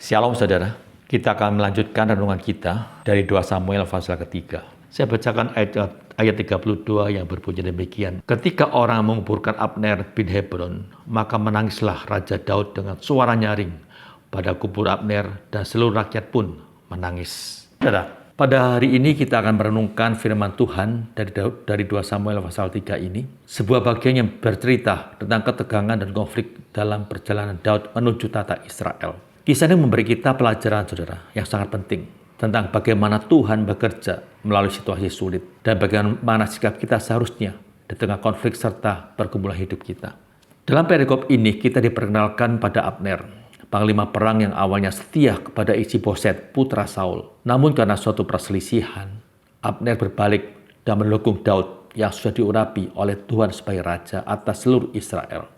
Shalom saudara, kita akan melanjutkan renungan kita dari 2 Samuel pasal ketiga. Saya bacakan ayat 32 yang berbunyi demikian. Ketika orang menguburkan Abner bin Hebron, maka menangislah Raja Daud dengan suara nyaring pada kubur Abner, dan seluruh rakyat pun menangis. Saudara, pada hari ini kita akan merenungkan firman Tuhan dari 2 Samuel pasal 3 ini. Sebuah bagian yang bercerita tentang ketegangan dan konflik dalam perjalanan Daud menuju tata Israel. Kisah ini memberi kita pelajaran saudara yang sangat penting tentang bagaimana Tuhan bekerja melalui situasi sulit dan bagaimana sikap kita seharusnya di tengah konflik serta pergumulan hidup kita. Dalam perikop ini kita diperkenalkan pada Abner, panglima perang yang awalnya setia kepada Isboset, putra Saul. Namun karena suatu perselisihan, Abner berbalik dan mendukung Daud yang sudah diurapi oleh Tuhan sebagai raja atas seluruh Israel.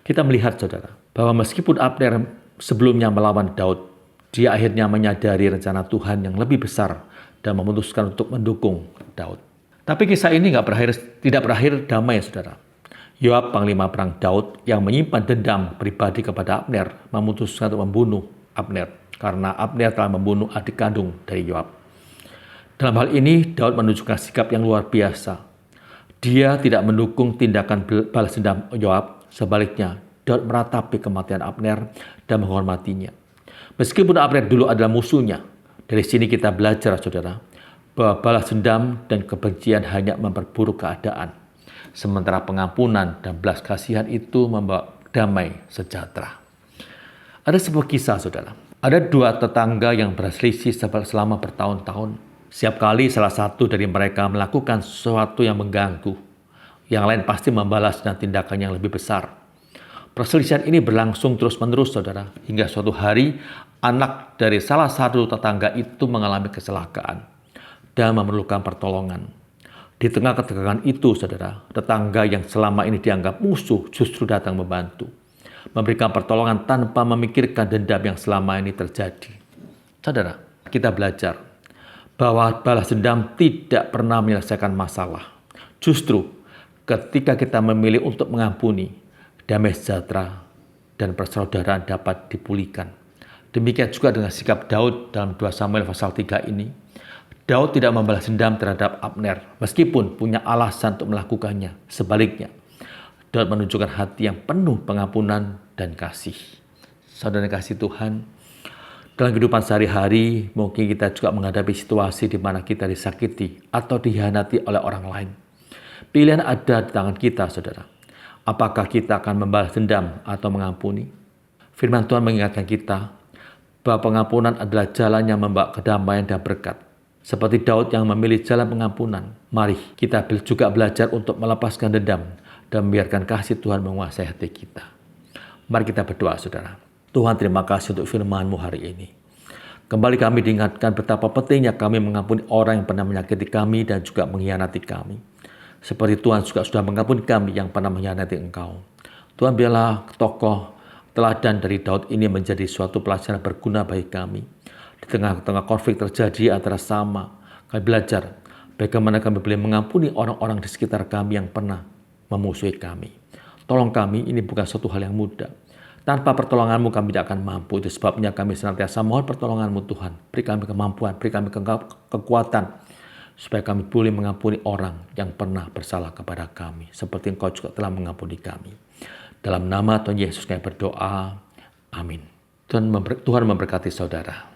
Kita melihat saudara bahwa meskipun Abner sebelumnya melawan Daud, dia akhirnya menyadari rencana Tuhan yang lebih besar dan memutuskan untuk mendukung Daud. Tapi kisah ini tidak berakhir damai saudara. Yoab, panglima perang Daud yang menyimpan dendam pribadi kepada Abner, memutuskan untuk membunuh Abner karena Abner telah membunuh adik kandung dari Yoab. Dalam hal ini Daud menunjukkan sikap yang luar biasa. Dia tidak mendukung tindakan balas dendam Yoab, sebaliknya Daud meratapi kematian Abner dan menghormatinya. Meskipun Abner dulu adalah musuhnya, dari sini kita belajar saudara, bahwa balas dendam dan kebencian hanya memperburuk keadaan. Sementara pengampunan dan belas kasihan itu membawa damai sejahtera. Ada sebuah kisah saudara. Ada dua tetangga yang berselisih selama bertahun-tahun. Setiap kali salah satu dari mereka melakukan sesuatu yang mengganggu, yang lain pasti membalas dengan tindakan yang lebih besar. Perselisihan ini berlangsung terus-menerus saudara, hingga suatu hari anak dari salah satu tetangga itu mengalami kecelakaan dan memerlukan pertolongan. Di tengah ketegangan itu saudara, tetangga yang selama ini dianggap musuh justru datang membantu, memberikan pertolongan tanpa memikirkan dendam yang selama ini terjadi. Saudara, kita belajar bahwa balas dendam tidak pernah menyelesaikan masalah. Justru ketika kita memilih untuk mengampuni, damai sejahtera dan persaudaraan dapat dipulihkan. Demikian juga dengan sikap Daud dalam 2 Samuel pasal 3 ini. Daud tidak membalas dendam terhadap Abner meskipun punya alasan untuk melakukannya. Sebaliknya, Daud menunjukkan hati yang penuh pengampunan dan kasih. Saudara kasih Tuhan, dalam kehidupan sehari-hari mungkin kita juga menghadapi situasi di mana kita disakiti atau dikhianati oleh orang lain. Pilihan ada di tangan kita saudara. Apakah kita akan membalas dendam atau mengampuni? Firman Tuhan mengingatkan kita bahwa pengampunan adalah jalan yang membawa kedamaian dan berkat. Seperti Daud yang memilih jalan pengampunan, mari kita juga belajar untuk melepaskan dendam dan membiarkan kasih Tuhan menguasai hati kita. Mari kita berdoa saudara. Tuhan, terima kasih untuk firman-Mu hari ini. Kembali kami diingatkan betapa pentingnya kami mengampuni orang yang pernah menyakiti kami dan juga mengkhianati kami. Seperti Tuhan juga sudah mengampuni kami yang pernah mengkhianati Engkau. Tuhan, biarlah tokoh teladan dari Daud ini menjadi suatu pelajaran berguna bagi kami. Di tengah-tengah konflik terjadi antara sama, kami belajar bagaimana kami boleh mengampuni orang-orang di sekitar kami yang pernah memusuhi kami. Tolong kami, ini bukan suatu hal yang mudah. Tanpa pertolongan-Mu kami tidak akan mampu. Itu sebabnya kami senantiasa mohon pertolongan-Mu Tuhan. Beri kami kemampuan, beri kami kekuatan, supaya kami boleh mengampuni orang yang pernah bersalah kepada kami, seperti Engkau juga telah mengampuni kami. Dalam nama Tuhan Yesus kami berdoa. Amin. Tuhan memberkati saudara.